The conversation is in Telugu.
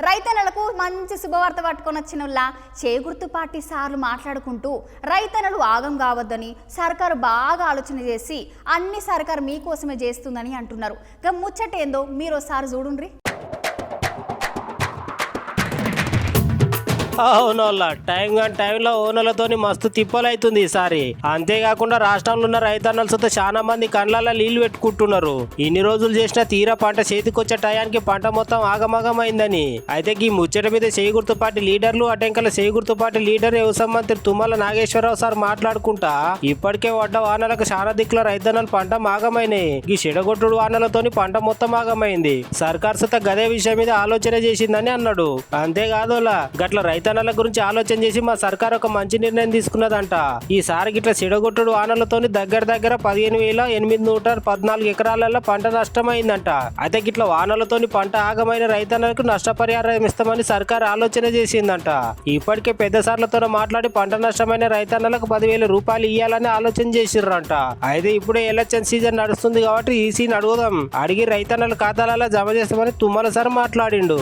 రైతన్నలకు మంచి శుభవార్త పట్టుకొని వచ్చినోళ్ళ చేగుర్తు పార్టీ సార్లు మాట్లాడుకుంటూ రైతన్నలు ఆగం కావద్దని సర్కారు బాగా ఆలోచన చేసి అన్ని సర్కారు మీకోసమే చేస్తుందని అంటున్నారు. ఇక ముచ్చటేందో మీరు ఒకసారి చూడుండ్రి. అవునోళ్ళ టైంలో ఓనర్లతోని మస్తు తిప్పలైతుంది ఈసారి. అంతేకాకుండా రాష్ట్రంలో ఉన్న రైతన్నల సొంత చాలా మంది కండ్లల్లో నీళ్లు పెట్టుకుంటున్నారు. ఇన్ని రోజులు చేసిన తీరా పంట చేతికొచ్చే టయానికి పంట మొత్తం ఆగమాగమైందని. అయితే ఈ ముచ్చట మీద చేగుర్తు పార్టీ లీడర్లు అటెంకల చేగుర్తు పార్టీ లీడర్ వ్యవసాయ మంత్రి తుమ్మల నాగేశ్వరరావు సార్ మాట్లాడుకుంటా ఇప్పటికే పడ్డ వానలకు చాలా దిక్కుల రైతన్నలు పంట ఆగమైనాయి. ఈ చెడగొట్టుడు వానలతోని పంట మొత్తం ఆగమైంది. సర్కార్ సొంత గదే విషయం మీద ఆలోచన చేసిందని అన్నాడు. అంతేకాదోలా గట్ల రైతన్నల గురించి ఆలోచన చేసి మా సర్కార్ ఒక మంచి నిర్ణయం తీసుకున్నదంట. ఈసారి గిట్ల చెడగొట్టుడు వానలతోని దగ్గర 15,814 ఎకరాలలో పంట నష్టమైందంట. అయితే గిట్ల వానలతోని పంట ఆగమైన రైతన్నలకు నష్టపరిహారం ఇస్తామని సర్కార్ ఆలోచన చేసిందంట. ఇప్పటికే పెద్ద సార్లతో మాట్లాడి పంట నష్టమైన రైతన్నలకు 10,000 రూపాయలు ఇవ్వాలని ఆలోచన చేసిర్రంట. అయితే ఇప్పుడే ఎలక్షన్ సీజన్ నడుస్తుంది కాబట్టి ఈసీని అడుగుదాం, అడిగి రైతన్నల ఖాతాలలో జమ చేస్తామని తుమ్మల సార్ మాట్లాడిండు.